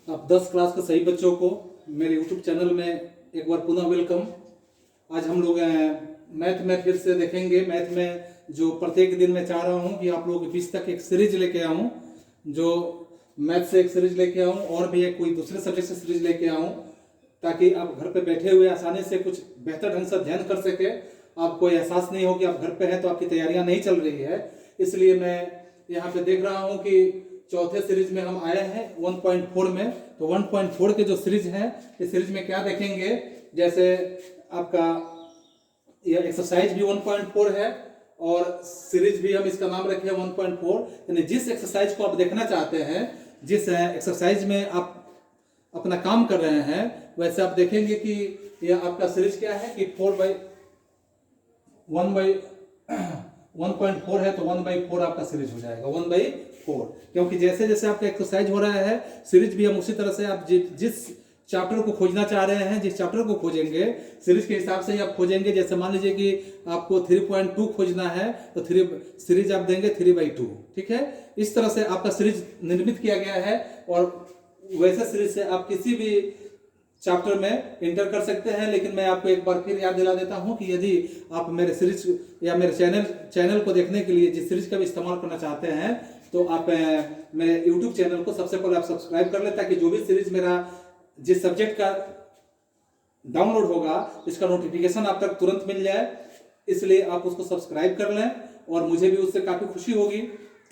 आप 10 क्लास के सभी बच्चों को मेरे YouTube चैनल में एक बार पुनः वेलकम। आज हम लोग मैथ में फिर से देखेंगे। मैथ में जो प्रत्येक दिन मैं चाह रहा हूँ कि आप लोगों के बीच तक एक सीरीज लेके आऊँ, जो मैथ से एक सीरीज लेके आऊँ और भी एक कोई दूसरे सब्जेक्ट से सीरीज लेके आऊँ, ताकि आप घर पे बैठे हुए आसानी से कुछ बेहतर ढंग से अध्ययन कर सके। आपको एहसास नहीं हो कि आप घर पे हैं तो आपकी तैयारियां नहीं चल रही है। इसलिए मैं यहाँ पे देख रहा हूँ कि चौथे सीरीज में हम आए हैं 1.4 में। तो 1.4 के जो सीरीज है, इस सीरीज में क्या देखेंगे, जैसे आपका यह एक्सरसाइज भी 1.4 है और सीरीज भी हम इसका नाम रखे हैं 1.4। यानी जिस एक्सरसाइज को आप देखना चाहते हैं, जिस एक्सरसाइज में आप अपना काम कर रहे हैं, वैसे आप देखेंगे कि यह आपका सीरीज क्या है कि 1.4 है तो 1/4 आपका सीरीज हो जाएगा 1/4। क्योंकि जैसे जैसे आपका एक्सरसाइज हो रहा है, सीरीज भी हम उसी तरह से आप जिस चैप्टर को खोजना चाह रहे हैं, जिस चैप्टर को खोजेंगे सीरीज के हिसाब से ही आप खोजेंगे। जैसे मान लीजिए कि आपको 3.2 खोजना है तो सीरीज आप देंगे 3/2। ठीक है, इस तरह से आपका सीरीज निर्मित किया गया है और वैसे सीरीज से आप किसी भी चैप्टर में इंटर कर सकते हैं। लेकिन मैं आपको एक बार फिर याद दिला देता हूं कि यदि आप मेरे सीरीज या मेरे चैनल को देखने के लिए जिस सीरीज का भी इस्तेमाल करना चाहते हैं, तो आप मेरे यूट्यूब चैनल को सबसे पहले आप सब्सक्राइब कर लें, ताकि जो भी सीरीज मेरा जिस सब्जेक्ट का डाउनलोड होगा, इसका नोटिफिकेशन आप तक तुरंत मिल जाए। इसलिए आप उसको सब्सक्राइब कर लें और मुझे भी उससे काफ़ी खुशी होगी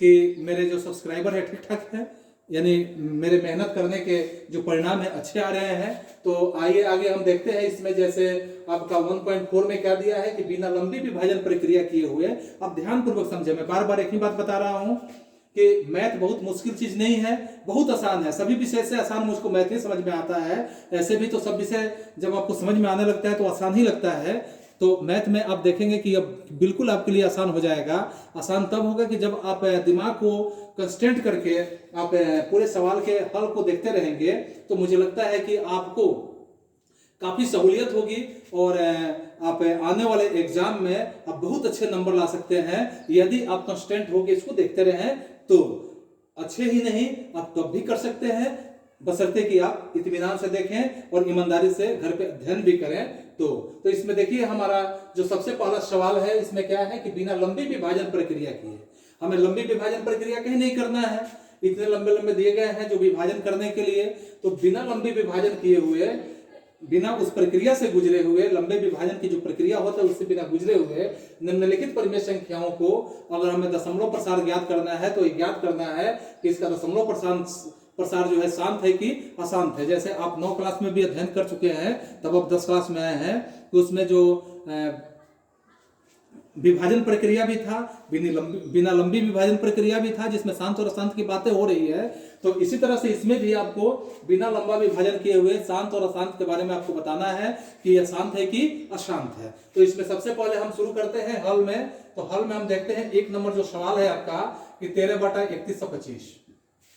कि मेरे जो सब्सक्राइबर है ठीक ठाक है, यानी मेरे मेहनत करने के जो परिणाम है अच्छे आ रहे हैं। तो आइए आगे हम देखते हैं। इसमें जैसे आपका 1.4 में क्या दिया है कि बिना लंबी विभाजन प्रक्रिया किए हुए, आप ध्यानपूर्वक समझे, मैं बार बार एक ही बात बता रहा हूं कि मैथ बहुत मुश्किल चीज नहीं है, बहुत आसान है। सभी विषय से आसान मुझको मैथ ही समझ में आता है। ऐसे भी तो सब विषय जब आपको समझ में आने लगता है तो आसान ही लगता है। तो मैथ में आप देखेंगे कि अब बिल्कुल आपके लिए आसान हो जाएगा। आसान तब होगा कि जब आप दिमाग को कंस्टेंट करके आप पूरे सवाल के हल को देखते रहेंगे, तो मुझे लगता है कि आपको काफी सहूलियत होगी और आप आने वाले एग्जाम में आप बहुत अच्छे नंबर ला सकते हैं, यदि आप कंस्टेंट होकर इसको देखते रहें। तो अच्छे ही नहीं, आप तब भी कर सकते हैं, बशर्ते कि आप इत्मीनान से देखें और ईमानदारी से घर पे अध्ययन भी करें। तो इसमें देखिए, हमारा जो सबसे पहला सवाल है, इसमें क्या है कि बिना लंबी विभाजन प्रक्रिया किए, हमें लंबी विभाजन प्रक्रिया कहीं नहीं करना है। इतने लंबे लंबे दिए गए हैं जो विभाजन करने के लिए, तो बिना लंबी विभाजन किए हुए, बिना उस प्रक्रिया से गुजरे हुए, लंबे विभाजन की जो प्रक्रिया होता है उससे बिना गुजरे हुए निम्नलिखित परिमेय संख्याओं को अगर हमें दशमलव प्रसार ज्ञात करना है, तो ज्ञात करना है कि इसका दशमलव प्रसार जो है शांत है कि अशांत है। जैसे आप 9 क्लास में भी अध्ययन कर चुके हैं, तब आप 10 क्लास में आए हैं, तो उसमें जो विभाजन प्रक्रिया भी था, बिना लंबी विभाजन प्रक्रिया भी था, जिसमें शांत और अशांत की बातें हो रही है। तो इसी तरह से इसमें भी आपको बिना लंबा विभाजन किए हुए शांत और अशांत के बारे में आपको बताना है कि यह शांत है कि अशांत है। तो इसमें सबसे पहले हम शुरू करते हैं हल में। तो हल में हम देखते हैं, एक नंबर जो सवाल है आपका कि 13/3125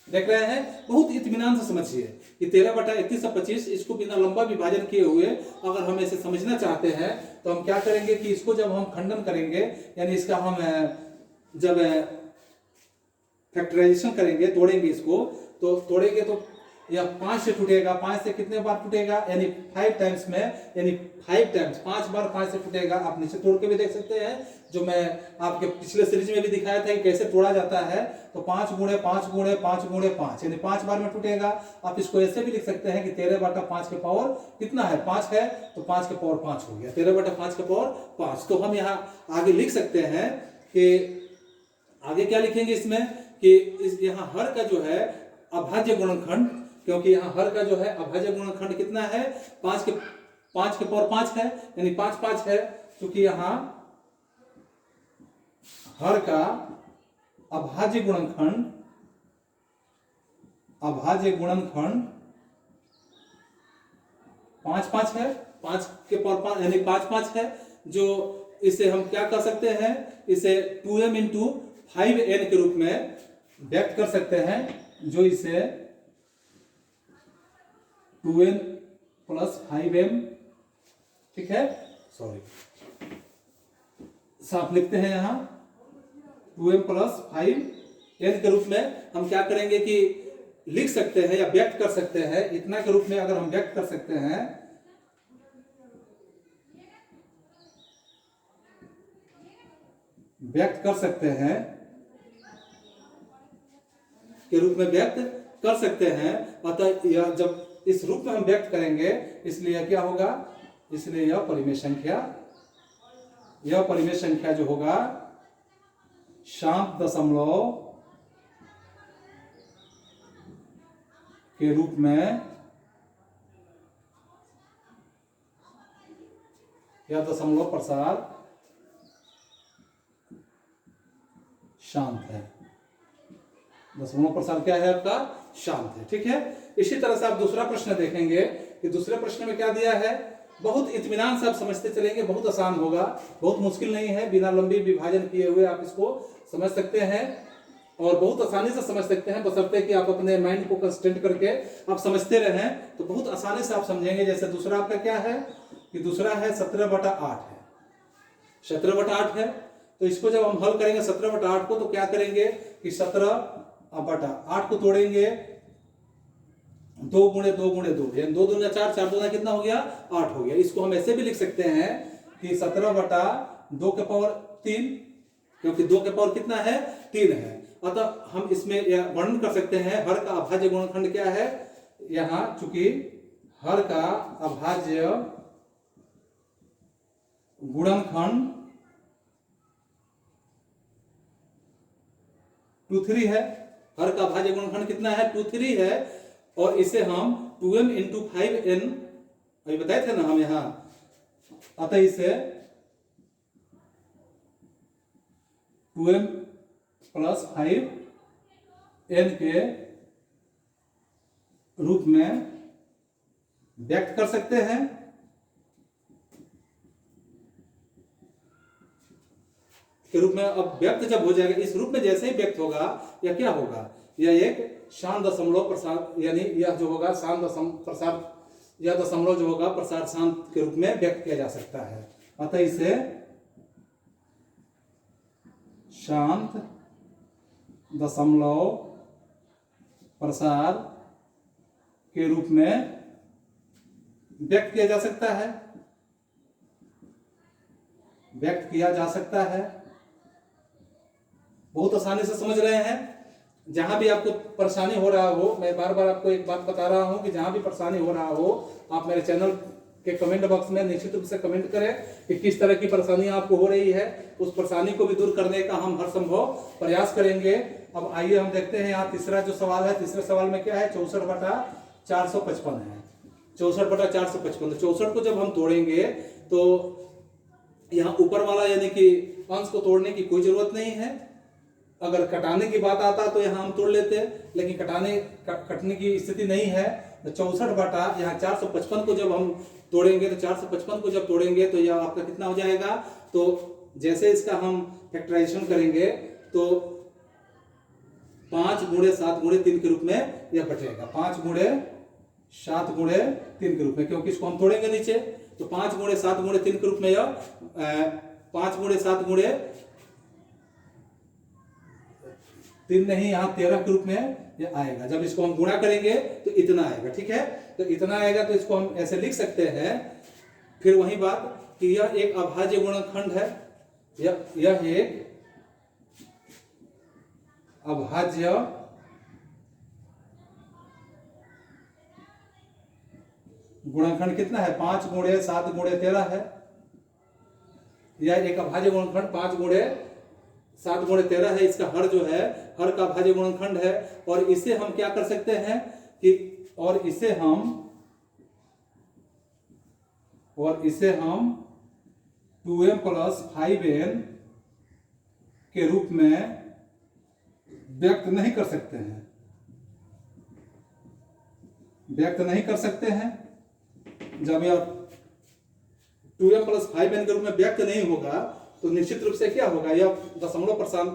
देख रहे हैं। बहुत इत्मीनान से समझिए कि 13/3125, इसको बिना लंबा विभाजन किए हुए अगर हम इसे समझना चाहते हैं, तो हम क्या करेंगे कि इसको जब हम खंडन करेंगे, यानी इसका हम जब फैक्टराइजेशन करेंगे, तोड़ेंगे इसको, तो तोड़ेंगे तो यह 5 से टूटेगा। 5 से कितने बार टूटेगा, यानी 5 टाइम्स में, यानी 5 टाइम्स 5 बार 5 से टूटेगा। आप नीचे तोड़ के भी देख सकते हैं, जो मैं आपके पिछले सीरीज में भी दिखाया था कि कैसे तोड़ा जाता है। तो 5 गुणे 5 गुणे 5 गुणे 5, यानी 5 बार में टूटेगा। आप इसको ऐसे भी लिख सकते हैं कि 13/5 के पावर कितना है, 5 है, तो 5 के पावर 5 हो गया, 13/5 के पावर 5। तो हम यहाँ आगे लिख सकते हैं कि आगे क्या लिखेंगे इसमें कि यहाँ हर का जो है अभाज्य गुणनखंड, क्योंकि यहाँ हर का जो है अभाज्य गुणनखंड कितना है, 5 के पावर 5 है, यानी 5 5 है। क्योंकि यहाँ हर का अभाज्य गुणनखंड 5 5 है, 5 के पावर 5 यानी 5 5 है। जो इसे हम क्या कर सकते हैं, इसे 2m × 5n के रूप में व्यक्त कर सकते हैं, जो इसे 2n + 5m, ठीक है, सॉरी साफ लिखते हैं यहाँ 2m + 5n के रूप में। हम क्या करेंगे कि लिख सकते हैं या व्यक्त कर सकते हैं, इतना के रूप में अगर हम व्यक्त कर सकते हैं, व्यक्त कर सकते हैं के रूप में व्यक्त कर सकते हैं, अतः यह जब इस रूप में हम व्यक्त करेंगे, इसलिए क्या होगा, इसलिए यह परिमेय संख्या जो होगा शांत दशमलव के रूप में या दशमलव प्रसार शांत है। दशमलव प्रसार क्या है आपका, शांत है। ठीक है, इसी तरह से आप दूसरा प्रश्न देखेंगे कि दूसरे प्रश्न में क्या दिया है, बहुत इत्मीनान से आप समझते चलेंगे, बहुत आसान होगा, बहुत मुश्किल नहीं है, बिना लंबी विभाजन किए हुए आप इसको समझ सकते हैं और बहुत आसानी से समझ सकते हैं, बशर्ते कि आप अपने माइंड को कंस्टेंट करके आप समझते रहें तो बहुत आसानी से आप समझेंगे। जैसे दूसरा आपका क्या है कि दूसरा है 17/8 है, 17/8 है, तो इसको जब हम हल करेंगे 17/8 को, तो क्या करेंगे कि 17/8 को तोड़ेंगे 2 × 2 × 2, यानी 2 दूना 4, 4 दूना कितना हो गया, 8 हो गया। इसको हम ऐसे भी लिख सकते हैं कि 17/2 के पावर 3, क्योंकि 2 के पावर कितना है, 3 है। अतः हम इसमें यह वर्णन कर सकते हैं, हर का अभाज्य गुणनखंड क्या है, यहां चूंकि हर का अभाज्य गुणनखंड 2/3 है, हर का अभाज्य गुणनखंड कितना है, 2/3 है, और इसे हम 2m × 5n अभी बताए थे ना हम यहां, अतः इसे 2m + 5n के रूप में व्यक्त कर सकते हैं। के रूप में अब व्यक्त जब हो जाएगा, इस रूप में जैसे ही व्यक्त होगा, यह क्या होगा, यह एक शांत दशमलव प्रसार, यानी यह जो होगा शांत प्रसार, यह दशमलव जो होगा प्रसार शांत के रूप में व्यक्त किया जा सकता है। अतः इसे शांत दशमलव प्रसार के रूप में व्यक्त किया जा सकता है, व्यक्त किया जा सकता है। बहुत आसानी से समझ रहे हैं। जहां भी आपको परेशानी हो रहा हो, मैं बार बार आपको एक बात बता रहा हूं कि जहां भी परेशानी हो रहा हो, आप मेरे चैनल के कमेंट बॉक्स में निश्चित रूप से कमेंट करें कि किस तरह की परेशानी आपको हो रही है। उस परेशानी को भी दूर करने का हम हर संभव प्रयास करेंगे। अब आइए हम देखते हैं यहाँ तीसरा जो सवाल है, तीसरे सवाल में क्या है, 64/455 है, 64/455। 64 को जब हम तोड़ेंगे तो यहाँ ऊपर वाला यानी कि अंश को तोड़ने की कोई जरूरत नहीं है। अगर कटाने की बात आता तो यहाँ हम तोड़ लेते, लेकिन कटने की स्थिति नहीं है। तो 64 यहाँ 455 को जब हम तोड़ेंगे, तो 455 को जब तोड़ेंगे तो यह आपका कितना हो जाएगा। तो जैसे इसका हम फैक्टराइजेशन करेंगे तो 5 × 7 × 3 के रूप में यह बचेगा, 5 × 7 × 3 के रूप में, क्योंकि इसको हम तोड़ेंगे नीचे। तो 5 × 7 × 3 के रूप में यह 5 × 7 × 3 नहीं, यहाँ 13 के रूप में ये आएगा। जब इसको हम गुणा करेंगे तो इतना आएगा। ठीक है, तो इतना आएगा, तो इसको हम ऐसे लिख सकते हैं। फिर वही बात कि यह एक अभाज्य गुणनखंड है, यह एक अभाज्य गुणनखंड कितना है, 5 × 7 × 13 है। यह एक अभाज्य गुणनखंड 5 × 7 × 13 है। इसका हर जो है, हर का अभाज्य गुणनखंड है। और इसे हम क्या कर सकते हैं कि इसे हम 2m + 5n के रूप में व्यक्त नहीं कर सकते हैं, व्यक्त नहीं कर सकते हैं। जब यह 2m + 5n के रूप में व्यक्त नहीं होगा तो निश्चित रूप से क्या होगा, यह दशमलव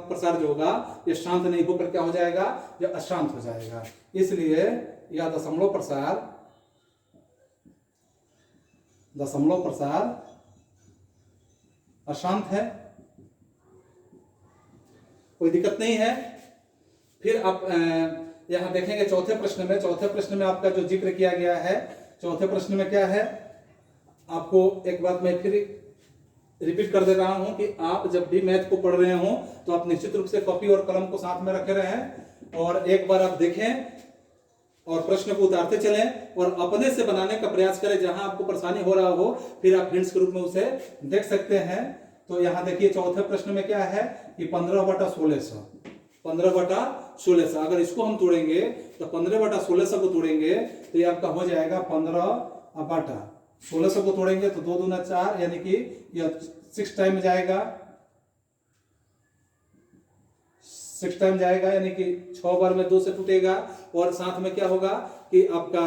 प्रसार जो होगा यह शांत नहीं होकर क्या हो जाएगा, यह अशांत हो जाएगा। इसलिए यह दशमलव प्रसार अशांत है, कोई दिक्कत नहीं है। फिर आप यहाँ देखेंगे चौथे प्रश्न में आपका जो जिक्र किया गया है, चौथे प्रश्न में क्या है, आपको एक बात मैं फिर रिपीट कर दे रहा हूं कि आप जब भी मैथ को पढ़ रहे हो तो आप निश्चित रूप से कॉपी और कलम को साथ में रखे रहें और एक बार आप देखें और प्रश्न को उतारते चलें और अपने से बनाने का प्रयास करें। जहां आपको परेशानी हो रहा हो फिर आप हिंट्स के रूप में उसे देख सकते हैं। तो यहाँ देखिए चौथे प्रश्न में क्या है कि 15/1600, 15/1600 अगर इसको हम तोड़ेंगे तो 15/1600 को तोड़ेंगे तो ये आपका हो जाएगा 15/1600 को तोड़ेंगे तो 2 दूना 4 यानी कि यह 6 टाइम जाएगा, 6 टाइम जाएगा यानी कि 6 बार में 2 से टूटेगा और साथ में क्या होगा कि आपका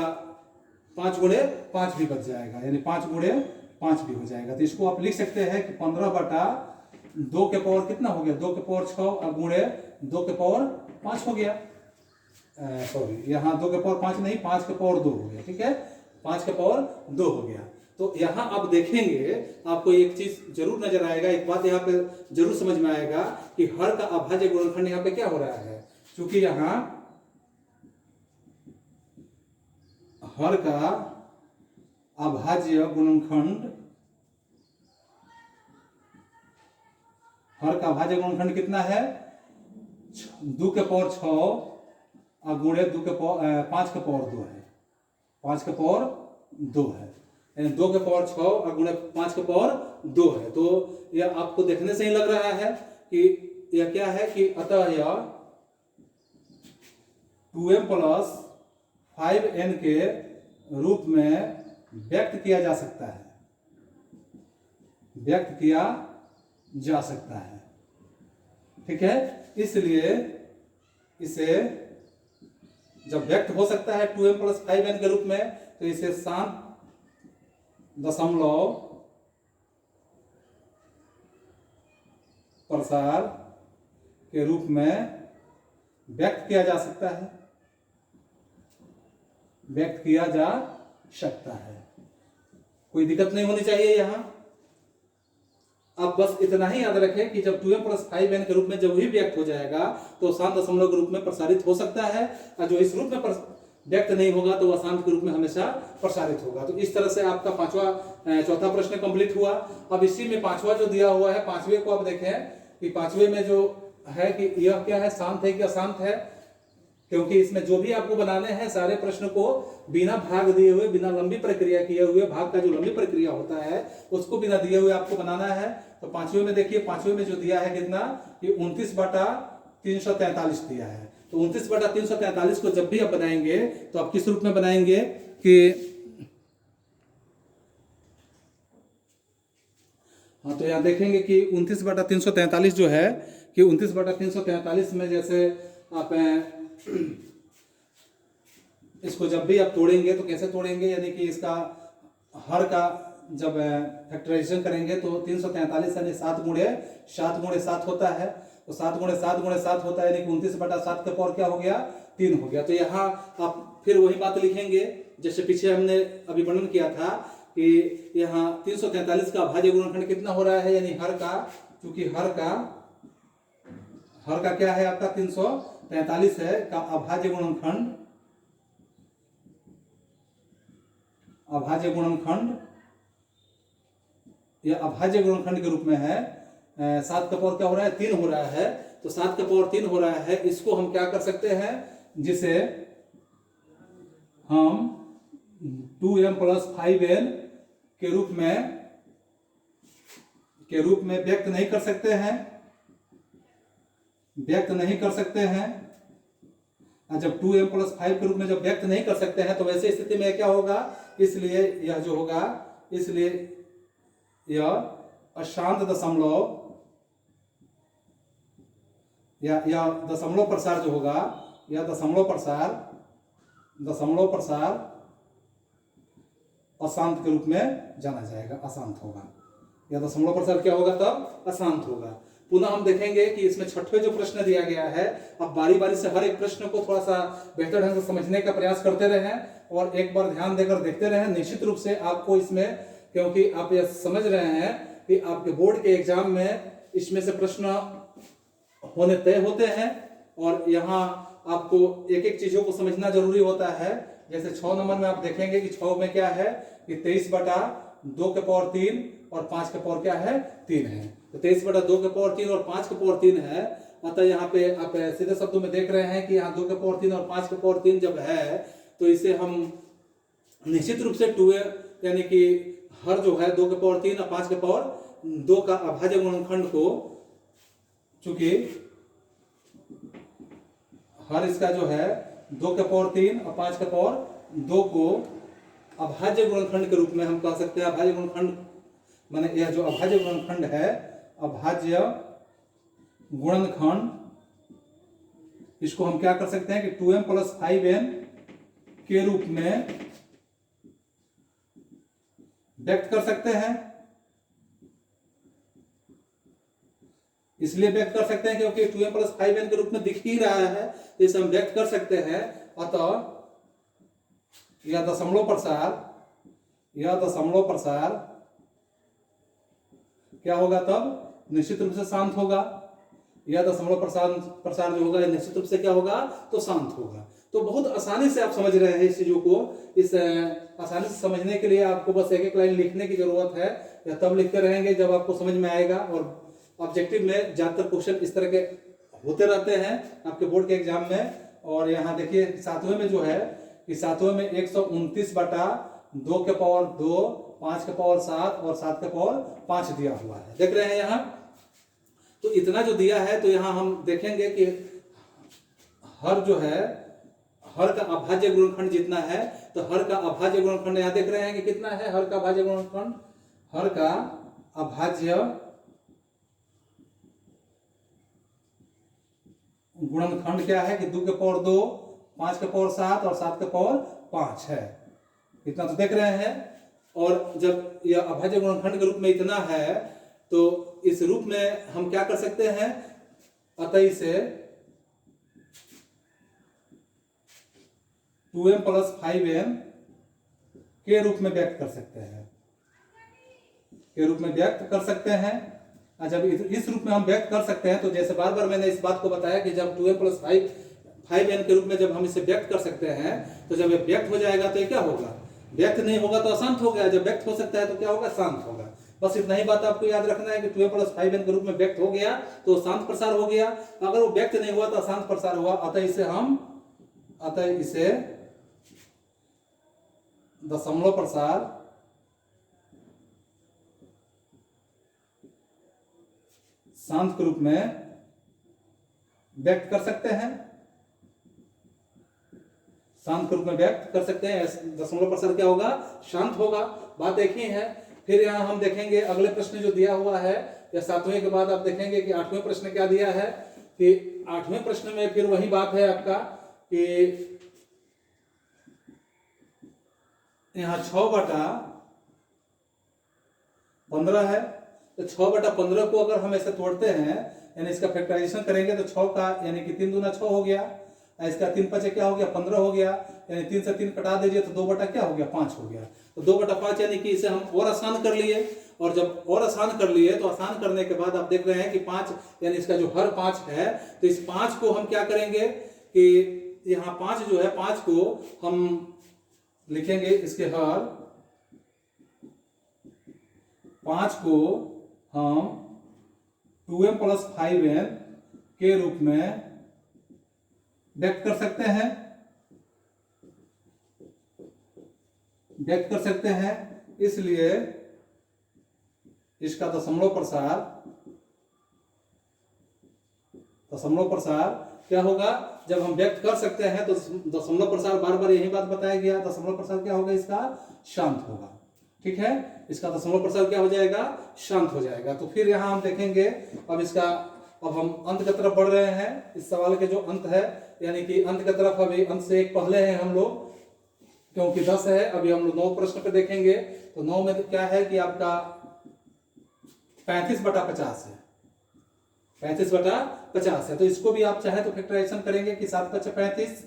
5 गुणे 5 भी बच जाएगा यानी 5 गुणे 5 भी हो जाएगा। तो इसको आप लिख सकते हैं कि 15/2 के पावर कितना हो गया, 2 के पावर 6 और गुणे 2 के पावर 5 हो गया। सॉरी यहाँ 2 के पावर 5 नहीं, 5 के पावर 2 हो गया, ठीक है, 5 के पावर 2 हो गया। तो यहाँ आप देखेंगे आपको एक चीज जरूर नजर आएगा, एक बात यहाँ पे जरूर समझ में आएगा कि हर का अभाज्य गुणनखंड यहाँ पे क्या हो रहा है, क्योंकि यहाँ हर का अभाज्य गुणनखंड, हर का अभाज्य गुणनखंड कितना है, 2 के पावर 6 और गुणे 2 के पावर 5 के पावर 2 है, 5 के पावर 2 है, 2 के पावर 6 और गुणे 5 के पावर 2 है। तो यह आपको देखने से ही लग रहा है कि यह क्या है कि अतः यह 2m + 5n के रूप में व्यक्त किया जा सकता है, व्यक्त किया जा सकता है, ठीक है। इसलिए इसे जब व्यक्त हो सकता है 2m + 5n के रूप में तो इसे 7 प्रसार के रूप में व्यक्त किया जा सकता है, व्यक्त किया जा सकता है। कोई दिक्कत नहीं होनी चाहिए यहाँ। आप बस इतना ही याद रखें कि जब 2m + 5n के रूप में जब भी व्यक्त हो जाएगा तो 7 दशमलव के रूप में प्रसारित हो सकता है और जो इस रूप में व्यक्त नहीं होगा तो वह अशांत के रूप में हमेशा प्रसारित होगा। तो इस तरह से आपका चौथा प्रश्न कंप्लीट हुआ। अब इसी में पांचवा जो दिया हुआ है, पांचवे को आप देखें कि पांचवे में जो है कि यह क्या है, शांत है कि अशांत है, क्योंकि इसमें जो भी आपको बनाने हैं सारे प्रश्न को बिना भाग दिए हुए, बिना लंबी प्रक्रिया किए हुए, भाग का जो लंबी प्रक्रिया होता है उसको बिना दिए हुए आपको बनाना है। तो पांचवे में देखिए, पांचवे में जो दिया है कितना कि 29/343 दिया है। तो 29/343 को जब भी आप बनाएंगे तो आप किस रूप में बनाएंगे कि हाँ, तो यहाँ देखेंगे कि 29/343 जो है कि 29/343 में जैसे आप इसको जब भी आप तोड़ेंगे तो कैसे तोड़ेंगे, यानी कि इसका हर का जब फैक्टराइजेशन करेंगे तो 343 यानी 7 गुणे 7 होता है। तो 7 गुणे 7 होता है यानी कि 29/7 का पावर क्या हो गया, 3 हो गया। तो यहाँ आप फिर वही बात लिखेंगे जैसे पीछे हमने अभी वर्णन किया था कि यहाँ 343 का अभाज्य गुणनखंड कितना हो रहा है, यानी हर का, क्योंकि हर का क्या है आपका 343 है का अभाज्य गुणनखंड, अभाज्य गुणनखंड यह अभाज्य गुणनखंड के रूप में है। 7 का पावर क्या हो रहा है, 3 हो रहा है। तो 7 का पावर 3 हो रहा है, इसको हम क्या कर सकते हैं, जिसे हम 2m + 5n के रूप में व्यक्त नहीं कर सकते हैं, व्यक्त नहीं कर सकते हैं। जब 2m + 5 के रूप में जब व्यक्त नहीं कर सकते हैं तो वैसे स्थिति में क्या होगा, इसलिए यह जो होगा, इसलिए यह अशांत दशमलव या दशमलव प्रसार जो होगा, यह दशमलव प्रसार अशांत के रूप में जाना जाएगा, अशांत होगा। यह दशमलव प्रसार क्या होगा, तब अशांत होगा। पुनः हम देखेंगे कि इसमें छठवें जो प्रश्न दिया गया है, अब बारी बारी से हर एक प्रश्न को थोड़ा सा बेहतर ढंग से समझने का प्रयास करते रहें और एक बार ध्यान देकर देखते रहें। निश्चित रूप से आपको इसमें, क्योंकि आप यह समझ रहे हैं कि आपके बोर्ड के एग्जाम में इसमें से प्रश्न होने तय होते हैं और यहाँ आपको एक एक चीजों को समझना जरूरी होता है। जैसे 6 नंबर में आप देखेंगे कि 6 में क्या है कि 23/2 और 5 क्या है 3 है। तो 23/2 और 5 है। अतः यहाँ पे आप सीधे शब्दों में देख रहे हैं कि यहाँ 2 और 5 जब है तो इसे हम निश्चित रूप से 2 यानी कि हर जो है 2 और 5 का अभाज्य गुणनखंड को, चूंकि हर इसका जो है 2 और 5 को अभाज्य गुणनखंड के रूप में हम कह सकते हैं। अभाज्य गुणनखंड माने यह जो अभाज्य गुणनखंड है, अभाज्य गुणनखंड, इसको हम क्या कर सकते हैं कि 2m + 5n के रूप में व्यक्त कर सकते हैं। इसलिए व्यक्त कर सकते हैं क्योंकि 2m + 5n के रूप में दिख ही रहा है, इसे हम व्यक्त कर सकते हैं। अतः यह दशमलव प्रसार क्या होगा, तब निश्चित रूप से शांत होगा। यह दशमलव प्रसार जो होगा निश्चित रूप से क्या होगा, तो शांत होगा। तो बहुत आसानी से आप समझ रहे हैं इस चीजों को। इस आसानी से समझने के लिए आपको बस एक एक लाइन लिखने की जरूरत है, या तब लिखते रहेंगे जब आपको समझ में आएगा। और ऑब्जेक्टिव में ज्यादातर क्वेश्चन इस तरह के होते रहते हैं आपके बोर्ड के एग्जाम में। और यहाँ देखिए 7वें में जो है कि 7वें में 129/2 के पावर 2, 5 के पावर 7 और 7 के पावर 5 दिया हुआ है, देख रहे हैं यहाँ। तो इतना जो दिया है, तो यहाँ हम देखेंगे कि हर जो है, हर का अभाज्य गुणनखंड जितना है, तो हर का अभाज्य गुणनखंड यहाँ देख रहे हैं कि कितना है। हर का अभाज्य गुणनखंड, हर का अभाज्य गुणनखंड क्या है कि 2 के पावर 2, 5 के पावर 7 और 7 के पावर 5 है। इतना तो देख रहे हैं। और जब यह अभाज्य गुणनखंड के रूप में इतना है, तो इस रूप में हम क्या कर सकते हैं, अतः इसे 2m + 5n के रूप में व्यक्त कर सकते हैं, जब इस रूप में हम व्यक्त कर सकते हैं, तो जैसे बार बार मैंने इस बात को बताया कि जब 2m + 5n के रूप में जब हम इसे व्यक्त कर सकते हैं, तो जब ये व्यक्त हो जाएगा तो ये क्या होगा, व्यक्त नहीं होगा तो अशांत हो गया। जब व्यक्त हो सकता है तो क्या होगा, शांत होगा। बस इतना ही बात आपको याद रखना है कि 2m + 5n के रूप में व्यक्त हो गया तो शांत प्रसार हो गया। अगर वो व्यक्त नहीं हुआ तो अशांत प्रसार हुआ। अतः इसे दशमलव प्रसार शांत के रूप में व्यक्त कर सकते हैं। शांत के रूप में व्यक्त कर सकते हैं। दशमलव प्रसार क्या होगा, शांत होगा। बात एक ही है। फिर यहाँ हम देखेंगे अगले प्रश्न जो दिया हुआ है, या 7वें के बाद आप देखेंगे कि 8वें प्रश्न क्या दिया है, कि 8वें प्रश्न में फिर वही बात है आपका कि यहाँ 6/15 है। तो 6/15 को अगर हम ऐसे तोड़ते हैं, यानी इसका फैक्टराइजेशन करेंगे, तो 6 का यानी कि 3 दूना 6 हो गया, इसका 3 5 क्या हो गया, 15 हो गया। यानी 3 से 3 कटा दीजिए तो 2 बटा क्या हो गया, 5 हो गया। तो 2/5 यानी कि इसे हम और आसान कर लिए। और जब और आसान कर लिए, तो आसान करने के बाद आप देख रहे हैं कि 5 यानी इसका जो हर 5 है, तो इस 5 को हम क्या करेंगे कि यहाँ 5 जो है, 5 को हम लिखेंगे, इसके हर 5 को हम 2m + 5n के रूप में व्यक्त कर सकते हैं। इसलिए इसका दशमलव प्रसार क्या होगा, जब हम व्यक्त कर सकते हैं तो दशमलव प्रसार, बार बार यही बात बताया गया, दशमलव प्रसार क्या होगा, इसका शांत होगा। ठीक है, इसका दशमलव प्रसार क्या हो जाएगा, शांत हो जाएगा। तो फिर यहां हम देखेंगे अब हम अंत की तरफ बढ़ रहे हैं। इस सवाल के जो अंत है, यानी कि अंत की तरफ, अभी अंत से एक पहले हैं हम लोग, क्योंकि 10 है। अभी हम लोग 9 प्रश्न पे देखेंगे। तो 9 में क्या है कि आपका 35/50 है, 35/50 है। तो इसको भी आप चाहे तो फैक्टराइजेशन करेंगे कि 7 × 5 = 35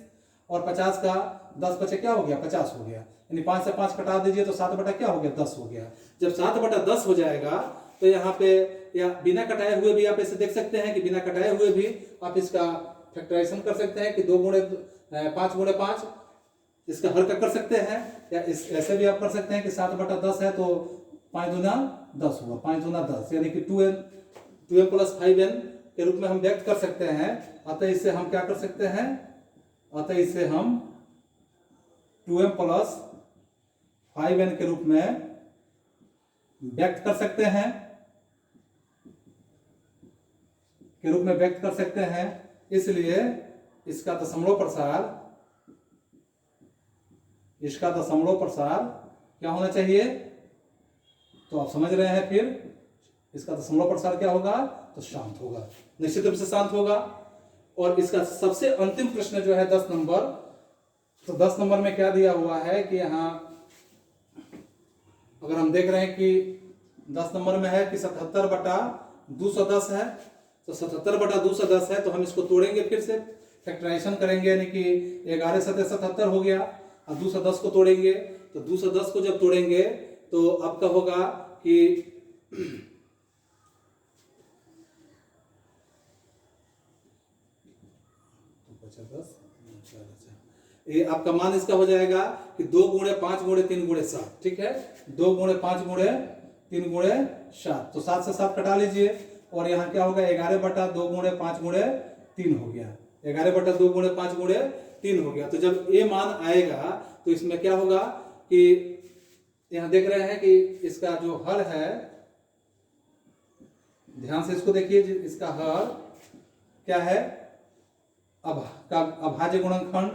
और 50 का 10 × 5 क्या हो गया, 50 हो गया। यानी 5 से 5 कटा दीजिए तो 7 बटा क्या हो गया, 10 हो गया। जब 7/10 हो जाएगा, तो यहाँ पे या बिना कटाए हुए भी आप ऐसे देख सकते हैं कि बिना कटाए हुए भी आप इसका फैक्टराइजेशन कर सकते हैं कि 2 गुणे 5 गुणे 5, इसका हल कर सकते हैं, या इस ऐसे भी आप कर सकते हैं कि 7/10 है तो 5 दूना 10 हुआ, 5 दूना 10, यानी कि 2m + 5n के रूप में हम व्यक्त कर सकते हैं। अतः इससे हम क्या कर सकते हैं, अतः इससे हम 2m + 5n के रूप में व्यक्त कर सकते हैं, इसलिए इसका दशमलव प्रसार क्या होना चाहिए, तो आप समझ रहे हैं, फिर इसका दशमलव प्रसार क्या होगा, तो शांत होगा, निश्चित रूप से शांत होगा। और इसका सबसे अंतिम प्रश्न जो है 10 नंबर, तो 10 नंबर में क्या दिया हुआ है कि यहाँ अगर हम देख रहे हैं कि 10 नंबर में है कि 77/210 है, तो 77/210 है, तो हम इसको तोड़ेंगे, फिर से फैक्टराइजेशन करेंगे, यानी कि 11 7 77 हो गया, और 210 को तोड़ेंगे, तो 210 को जब तोड़ेंगे तो आपका होगा कि ये आपका मान इसका हो जाएगा कि 2 गुणे 5 गुणे 3 गुणे 7, ठीक है, 2 गुणे 5 गुणे 3 गुणे 7, तो 7 से 7 कटा लीजिए, और यहाँ क्या होगा 11/2 गुणे 5 गुणे 3 हो गया, 11/2 गुणे 5 गुणे 3 हो गया। तो जब ये मान आएगा तो इसमें क्या होगा कि यहाँ देख रहे हैं कि इसका जो हर है, ध्यान से इसको देखिए, इसका हर क्या है, अभाज्य गुणनखंड,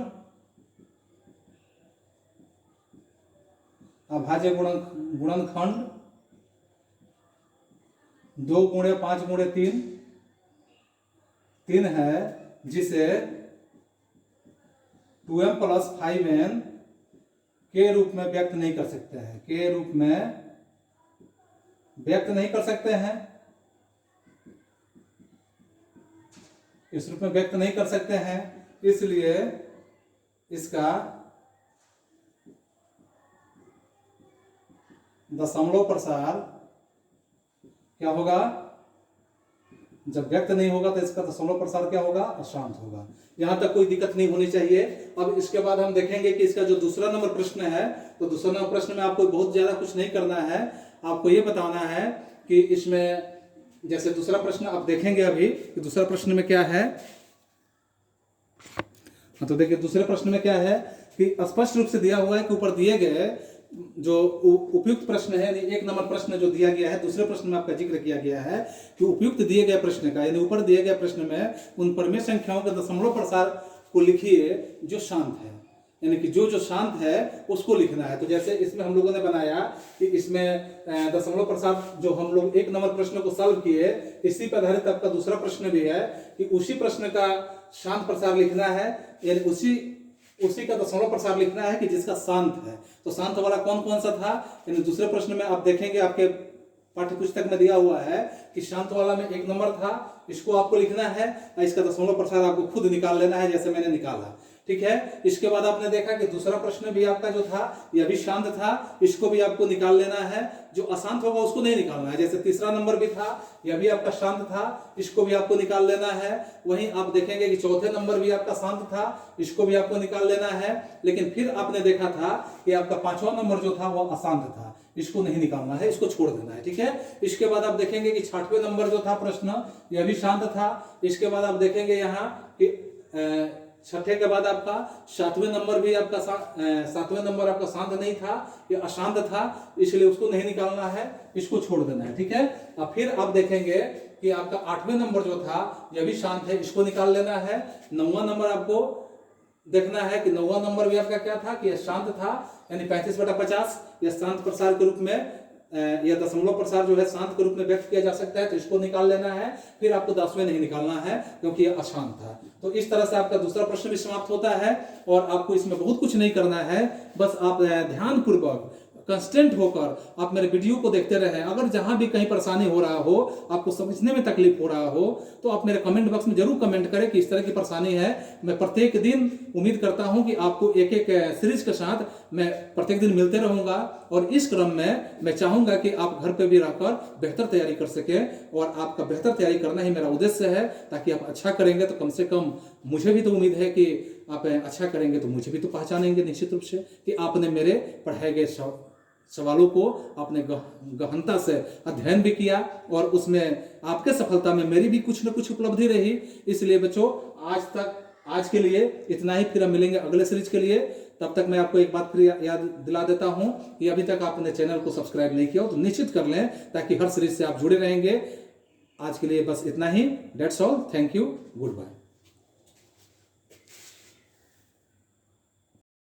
अभाज्य गुणनखंड 2 गुणे 5 गुणे 3 है, जिसे 2m + 5n के रूप में व्यक्त नहीं कर सकते हैं, के रूप में व्यक्त नहीं कर सकते हैं, इस रूप में व्यक्त नहीं कर सकते हैं, इसलिए इसका दशमलव प्रसार क्या होगा, जब व्यक्त नहीं होगा तो इसका दशमलव प्रसार क्या होगा, अशांत होगा। यहां तक कोई दिक्कत नहीं होनी चाहिए। अब इसके बाद हम देखेंगे कि इसका जो दूसरा नंबर प्रश्न है, तो दूसरा नंबर प्रश्न में आपको बहुत ज्यादा कुछ नहीं करना है, आपको ये बताना है कि इसमें जैसे दूसरा प्रश्न आप देखेंगे अभी कि दूसरा प्रश्न में क्या है, तो देखिए दूसरे प्रश्न में क्या है कि स्पष्ट रूप से दिया हुआ है कि ऊपर दिए गए जो उपयुक्त प्रश्न है, यानी 1 नंबर प्रश्न जो दिया गया है, दूसरे प्रश्न में आपका जिक्र किया गया है कि उपयुक्त दिए गए प्रश्न का, यानी ऊपर दिए गए प्रश्न में उन परिमेय संख्याओं के दशमलव प्रसार को लिखिए जो शांत है, यानी कि जो शांत है उसको लिखना है। तो जैसे इसमें हम लोगों ने बनाया कि इसमें दशमलव प्रसार जो हम लोग 1 नंबर प्रश्न को सॉल्व किए, इसी पर आधारित आपका दूसरा प्रश्न भी है कि उसी प्रश्न का शांत प्रसार लिखना है, यानी उसी का दशमलव प्रसार लिखना है कि जिसका शांत है। तो शांत वाला कौन कौन सा था, यानी दूसरे प्रश्न में आप देखेंगे आपके पाठ्य पुस्तक में दिया हुआ है कि शांत वाला में 1 नंबर था, इसको आपको लिखना है, और इसका दशमलव प्रसार आपको खुद निकाल लेना है, जैसे मैंने निकाला, ठीक है। इसके बाद आपने देखा कि दूसरा प्रश्न भी आपका जो था यह भी शांत था, इसको भी आपको निकाल लेना है, जो अशांत होगा उसको नहीं निकालना है। जैसे तीसरा नंबर भी था, यह भी आपका शांत था, इसको भी आपको निकाल लेना है। वहीं आप देखेंगे कि चौथे नंबर भी आपका शांत था, इसको भी आपको निकाल लेना है। लेकिन फिर आपने देखा था कि आपका 5वां नंबर जो था वह अशांत था, इसको नहीं निकालना है, इसको छोड़ देना है, ठीक है। इसके बाद आप देखेंगे कि 6वें नंबर जो था प्रश्न, यह भी शांत था। इसके बाद आप देखेंगे यहाँ कि 6ठे के बाद आपका 7वें नंबर भी आपका 7वें नंबर आपका शांत नहीं था, ये अशांत था, इसलिए उसको नहीं निकालना है, इसको छोड़ देना है, ठीक है। अब फिर आप देखेंगे कि आपका 8वें नंबर जो था यह भी शांत है, इसको निकाल लेना है। 9वां नंबर आपको देखना है कि 9वां नंबर भी आपका क्या था कि यह शांत था, यानी 35/50 यह शांत प्रसार के रूप में, यह दशमलव प्रसार जो है शांत के रूप में व्यक्त किया जा सकता है, तो इसको निकाल लेना है। फिर आपको 10वें नहीं निकालना है क्योंकि यह अशांत था। तो इस तरह से आपका दूसरा प्रश्न भी समाप्त होता है और आपको इसमें बहुत कुछ नहीं करना है, बस आप ध्यानपूर्वक कंस्टेंट होकर आप मेरे वीडियो को देखते रहें। अगर जहां भी कहीं परेशानी हो रहा हो, आपको समझने में तकलीफ हो रहा हो, तो आप मेरे कमेंट बॉक्स में जरूर कमेंट करें कि इस तरह की परेशानी है। मैं प्रत्येक दिन उम्मीद करता हूं कि आपको एक एक सीरीज के साथ मैं प्रत्येक दिन मिलते रहूंगा, और इस क्रम में मैं चाहूंगा कि आप घर पे भी रहकर बेहतर तैयारी कर सकें, और आपका बेहतर तैयारी करना ही मेरा उद्देश्य है। ताकि आप अच्छा करेंगे तो कम से कम मुझे भी तो उम्मीद है कि आप अच्छा करेंगे तो मुझे भी तो पहचानेंगे निश्चित रूप से कि आपने मेरे पढ़ाए गए सवालों को आपने गहनता से अध्ययन भी किया, और उसमें आपके सफलता में मेरी भी कुछ न कुछ उपलब्धि रही। इसलिए बच्चों, आज के लिए इतना ही। फिर हम मिलेंगे अगले सीरीज के लिए। तब तक मैं आपको एक बात फिर याद दिला देता हूं कि अभी तक आपने चैनल को सब्सक्राइब नहीं किया हो तो निश्चित कर लें, ताकि हर सीरीज से आप जुड़े रहेंगे। आज के लिए बस इतना ही। That's all. Thank you. Good bye.